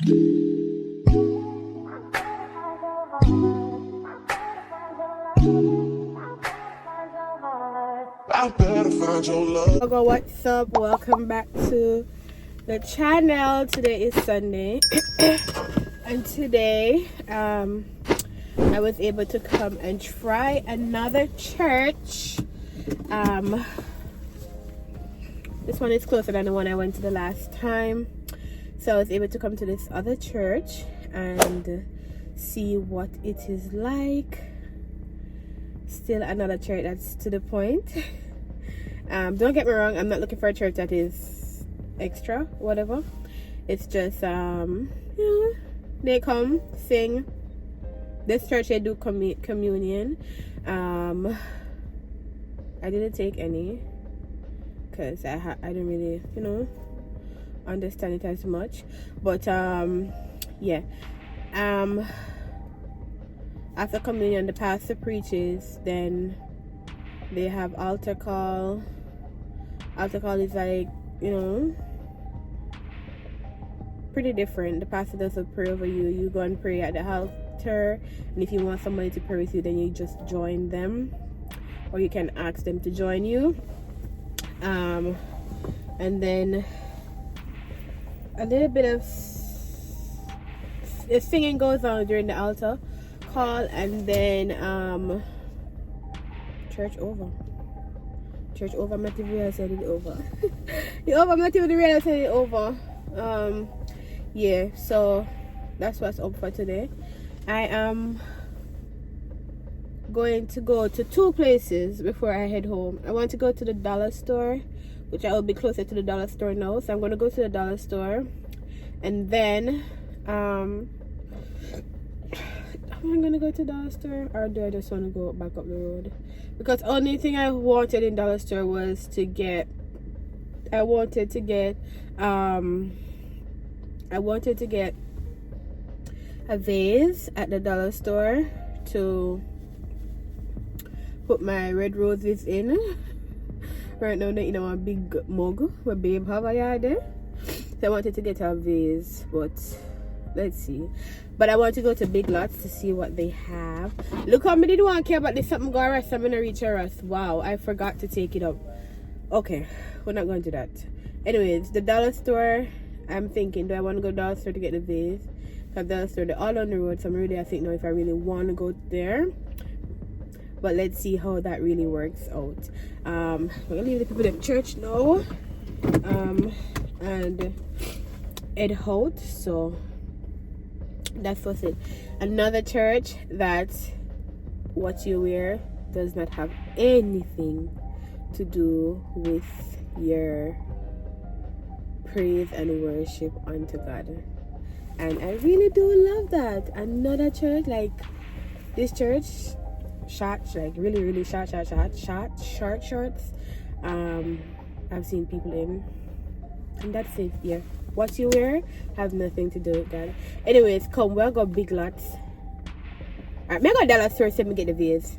I better find your love. Hello, what's up? Welcome back to the channel. Today is Sunday and today I was able to come and try another church. This one is closer than the one I went to the last time, so I was able to come to this other church and see what it is like. Still another church that's to the point. Don't get me wrong, I'm not looking for a church that is extra, whatever. It's just you know, they come sing. This church they do communion. I didn't take any because I don't really, you know, understand it as much. But yeah, after communion the pastor preaches, then they have altar call. Altar call is like, you know, pretty different. The pastor doesn't pray over you. You go and pray at the altar, and if you want somebody to pray with you, then you just join them, or you can ask them to join you. And then a little bit of singing goes on during the altar call, and then church over. I'm not even real said it over. I'm not even real said it over. Yeah, so that's what's up for today. I am going to go to two places before I head home. I want to go to the dollar store, which I will be closer to the dollar store now, so I'm going to go to the dollar store, and then am I gonna go to the dollar store, or do I just want to go back up the road? Because only thing I wanted in dollar store was to get I wanted to get a vase at the dollar store to put my red roses in. Right now, you know, a big mug where babe have a yard there. So I wanted to get a vase, but let's see. But I want to go to Big Lots to see what they have. Look how many don't care about this something go rest. I'm gonna reach a rest. Wow, I forgot to take it up. Okay, we're not going to that. Anyways, the dollar store, I'm thinking, do I want to go to the dollar store to get the vase? Because the dollar store, they're all on the road, so I'm really, I think now if I really want to go there. But let's see how that really works out. We're gonna leave the people at church now and head out. So that's what's it. Another church that what you wear does not have anything to do with your praise and worship unto God. And I really do love that. Another church, like this church, shorts, like really short shorts. I've seen people in, and that's it. Yeah, what you wear has nothing to do with God. Anyways, come, we'll go Big Lots. Alright, me go dollar store so me get the vase.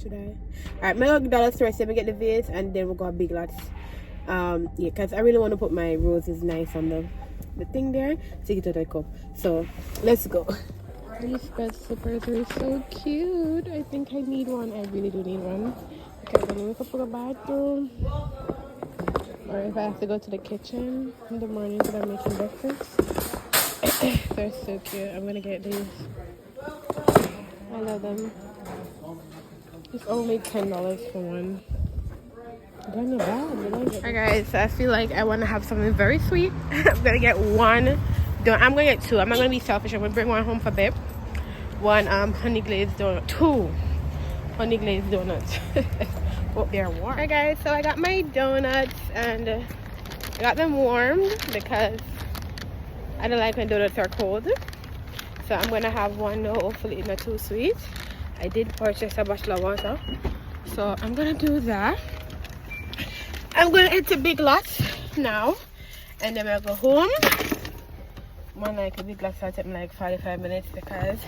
Should I? Alright, me go dollar store so me get the vase, and then we'll go Big Lots. Yeah, because I really want to put my roses nice on the thing there. Take it to the cup. So let's go. These bed slippers are so cute. I think I need one. I really do need one. Because I need to go to the bathroom. Or if I have to go to the kitchen in the morning when I'm making breakfast. They're so cute. I'm going to get these. I love them. It's only $10 for one. They're not bad. Alright guys, I feel like I want to have something very sweet. I'm going to get one. I'm going to get two. I'm not going to be selfish. I'm going to bring one home for babe. One honey glazed donut. Two honey glazed donuts. Oh, they're warm. Hi guys, so I got my donuts and I got them warmed because I don't like when donuts are cold. So I'm going to have one now. Hopefully it's not too sweet. I did purchase a bottle of water. So I'm going to do that. I'm going to head to Big Lots now. And then I'll go home. One like a Big Lots will take me like 45 minutes because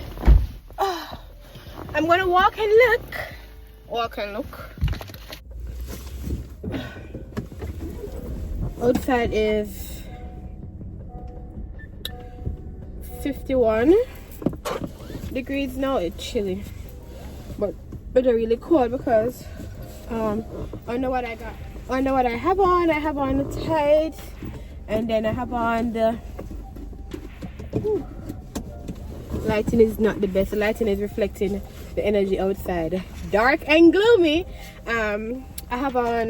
I'm gonna walk and look. Outside is 51 degrees now. It's chilly, but it's really cold because I know what I got. I know what I have on. I have on the tights, and then I have on the lighting is not the best. The lighting is reflecting the energy outside, dark and gloomy. I have on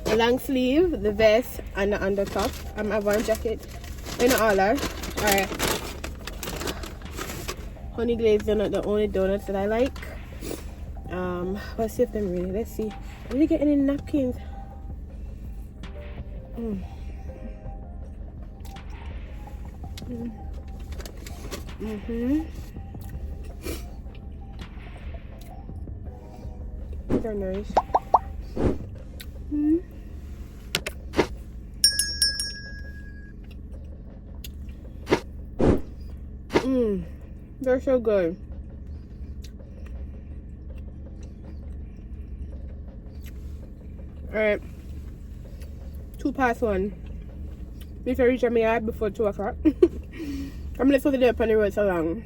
a long sleeve, the vest, and the under top. I have on jacket in all that. Alright. Honey glazed donut, the only donuts that I like. Let's see if them really. Let's see. Did we get any napkins? These are nice. They're so good. Alright. 2:01. If I reach my yard before 2 o'clock. I'm just supposed to do up on the road so long.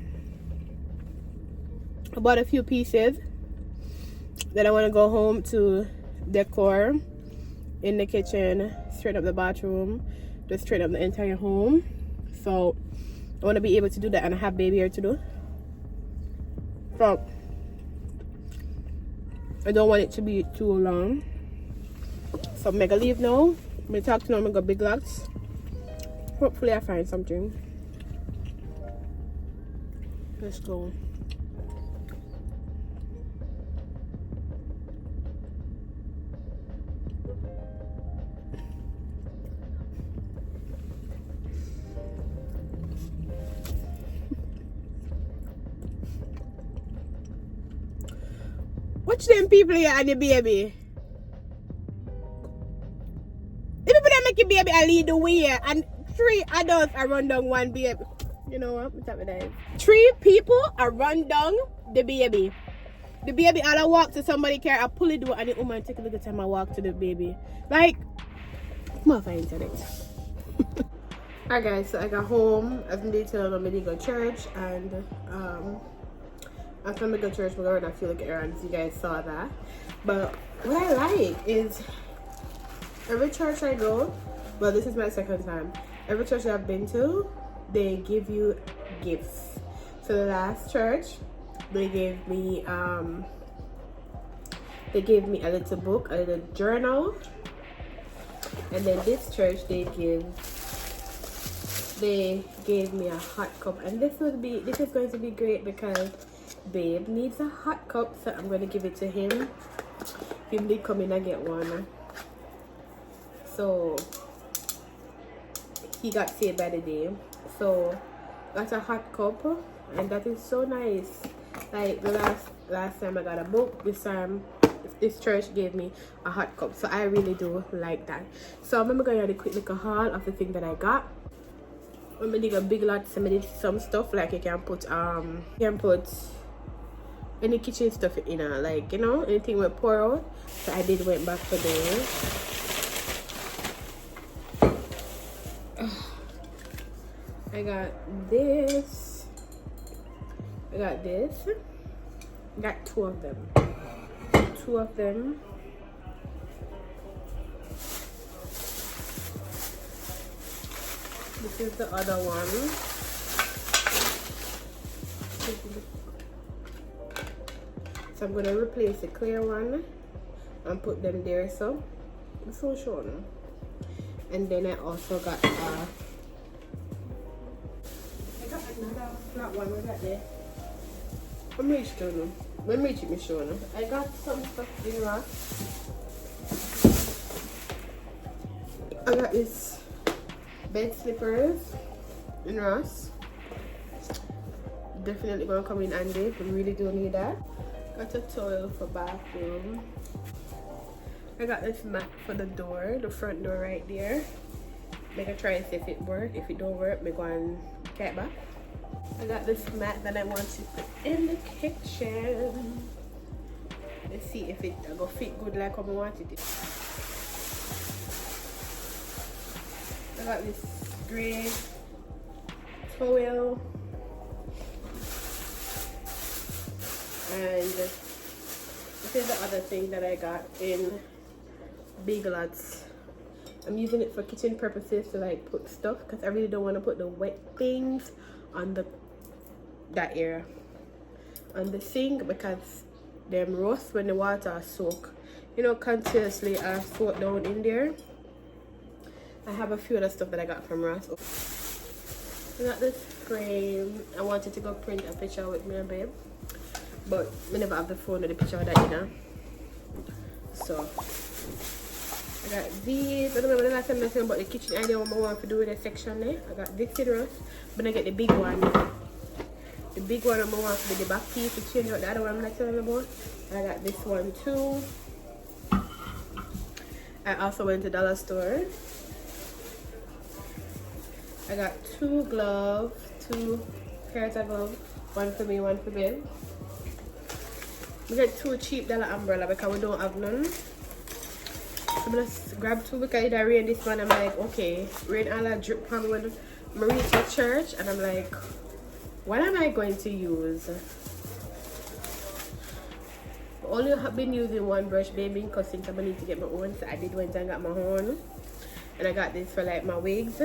I bought a few pieces. Then I want to go home to decor in the kitchen, straighten up the bathroom, just straighten up the entire home. So I want to be able to do that, and I have baby hair to do. So I don't want it to be too long. So I'm gonna leave now. I'm gonna talk to them. I'm gonna go big lots. Hopefully I find something. Let's go. Watch them people here and the baby. The people that make your baby I lead the way, and 3 adults are run down 1 baby. You know what? What's up with that? 3 people are run down the baby. The baby, all I walk to somebody care, I pull it door, and the woman take a little time I walk to the baby. Like, come on, find internet. Alright guys, so I got home. As I did tell them I did go to church, and after I go to church, we're going to feel like errands. You guys saw that. But what I like is every church I go, well, this is my 2nd time. Every church I've been to, they give you gifts. So the last church, they gave me a little book, a little journal. And then this church, they gave me a hot cup, and this is going to be great because babe needs a hot cup, so I'm going to give it to him. Him did come in and get one, so he got saved by the day. So got a hot cup, and that is so nice. Like the last time I got a book, this church gave me a hot cup, so I really do like that. So I'm going to do a quick little haul of the thing that I got. I'm gonna dig a big lot. So I did some stuff like you can put any kitchen stuff in, like, you know, anything we pour out. So I went back for there. I got this. I got this. I got 2 of them. 2 of them. This is the other one. So I'm gonna replace the clear one and put them there. So it's so short. And then I also got another flat one. I got there. I'm reached on. When reach it, me show now. I got some stuff in Ross. I got this bed slippers in Ross. Definitely gonna come in handy. We really do need that. Got a towel for bathroom. I got this mat for the door, the front door right there. Make a try and see if it works. If it don't work, me go and get back. I got this mat that I want to put in the kitchen. Let's see if it go fit good like how I wanted it. I got this gray towel, and this is the other thing that I got in Big Lots. I'm using it for kitchen purposes to like put stuff because I really don't want to put the wet things on that area on the sink, because them rust when the water soak, you know, continuously soak down in there. I have a few other stuff that I got from Ross. I got this frame. I wanted to go print a picture with me, babe, but I never have the phone with the picture of that, you know. So I got these. I don't remember the last time I said about the kitchen idea what I want to do with the section there. I got this in Ross, but I get the big one. The big one I want to be the back piece to change out the other one I'm not telling about. I got this one too. I also went to dollar store. I got two pairs of gloves, one for me, one for Ben. We got two cheap dollar umbrella because we don't have none. So I'm gonna grab two because it rain this one. I'm like, okay, rain all that drip on me when I reach the church, and I'm like, what am I going to use? I only have been using one brush, baby, because since I need to get my own, so I did went and got my own. And I got this for like my wigs.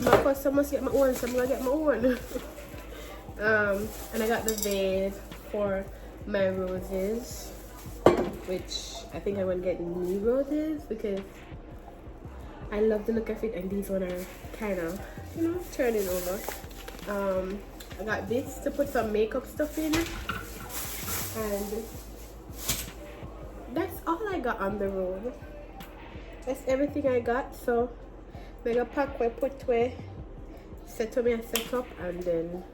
My customer must get my own, so I'm gonna get my own. And I got the vase for my roses, which I think I'm gonna get new roses because I love the look of it, and these ones are kind of, you know, turning over. I got this to put some makeup stuff in, and that's all I got on the road. That's everything I got. So I'm gonna pack where put where set me and set up, and then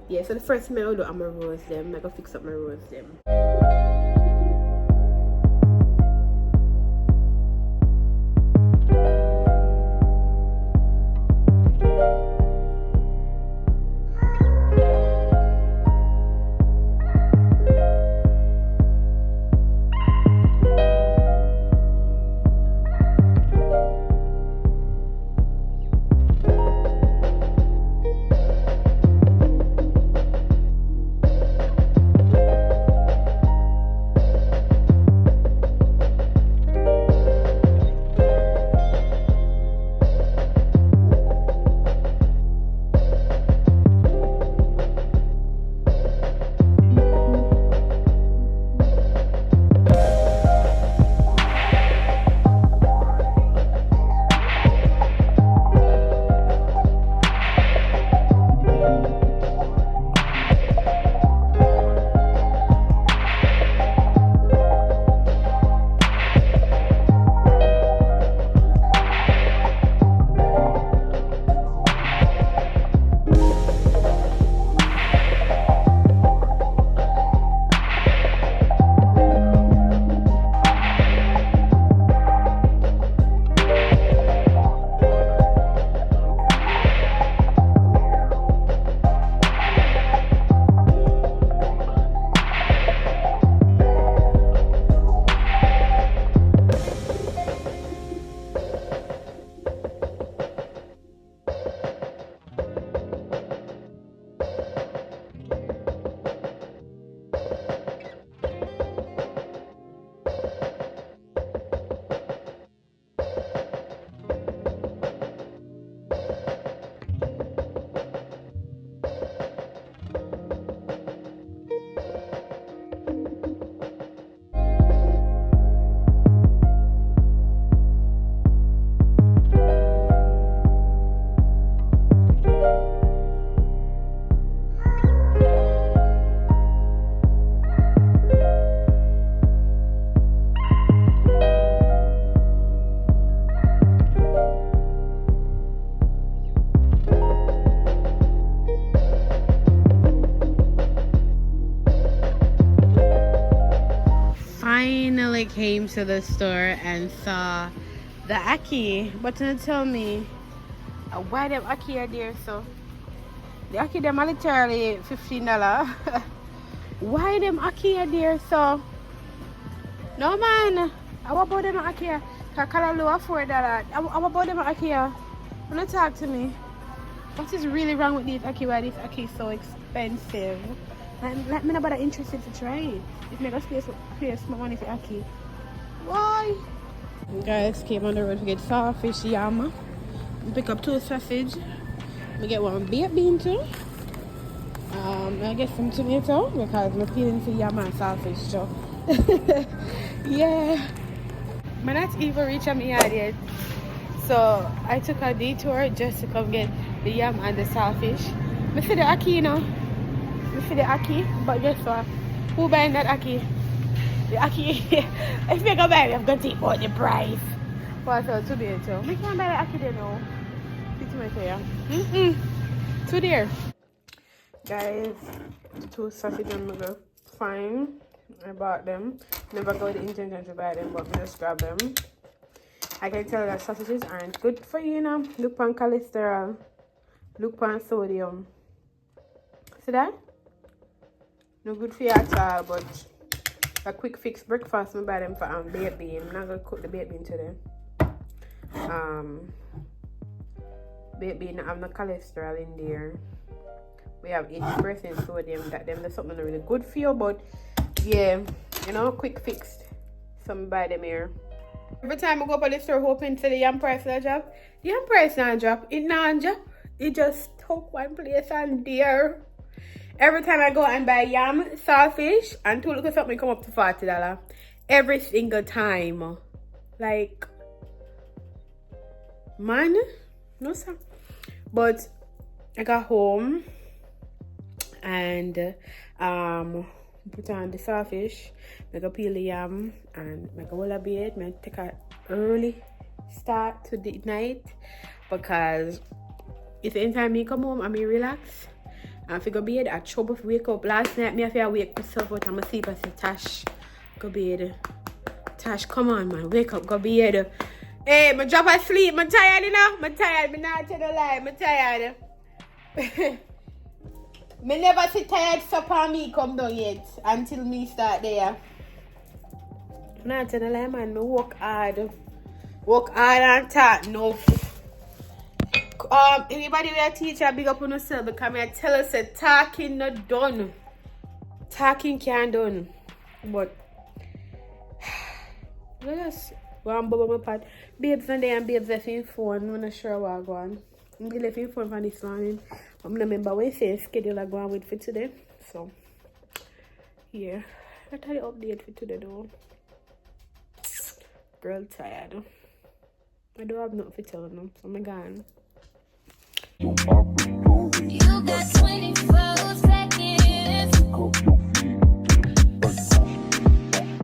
yeah, so the first thing I'll do, I'm gonna rose them. I'm gonna fix up my rose them. Finally came to the store and saw the Aki, but don't tell me why them Aki are there. So the Aki them are literally $15. Why them Aki are there? So no man, how about them Aki? Cause $4. How about them Aki? Wanna talk to me? What is really wrong with these ackee? Why this ackee is so expensive? Let me know about interested to try it. If me go place my money for ackee. Why? Guys, came on the road to get sawfish yam. Pick up 2 sausage. We get 1 baked bean too. I get some tomato because I'm feeling for yam and sawfish too. Yeah. I'm not even reach my yard yet. So I took a detour just to come get the yam and the sawfish. I see the ackee, you know. I see the ackee, but guess what? Who buying that ackee? The ackee. If you go buy it, I'm going to take out the price. What's up today too? We can't buy the ackee there now. It's my fair. Two there. Guys, 2 sausage and go fine. I bought them. Never got the intention to buy them, but I just grab them. I can tell that sausages aren't good for you, you know. Look on cholesterol. Look on sodium. See that? No good for you at all, but a quick fix breakfast. I buy them for baked bean. I'm not gonna cook the baked bean today. Baked bean have no cholesterol in there. We have 80% sodium. That's something really good for you, but yeah, you know, quick fix. Some buy them here. Every time I go up to the store hoping to the yam price will drop. The yam price not drop. It not drop. It just stuck one place and there. Every time I go and buy yam, sawfish, and 2 little something come up to $40. Every single time. Like, man, no sir. But I got home and put on the sawfish, make a peel the yam and make a whole of bed. I take a early start to the night because it's the time me come home and me relax and if I go bed I trouble to wake up. Last night me I feel wake myself out and my sleep. I say Tash, go bed. Tash, come on man, wake up, go bed. Hey, I drop asleep, I'm tired, you know? I'm tired, I'm not tell a lie, I'm tired. Me never see tired supper me come down yet until me start there. I'm not tell a lie, man, I work hard. Work hard and talk enough. Anybody where teacher big up on yourself because I tell us that talking not done. Talking can't done. But let's go and bubble my pot. Babes and they and babes left in phone. I'm not sure what I'm going. I'm going to left in phone for this morning. I'm not remember what I say schedule I'm going with for today. So yeah. I tell you update for today though. Girl tired. I don't have nothing to tell them, so I'm gone.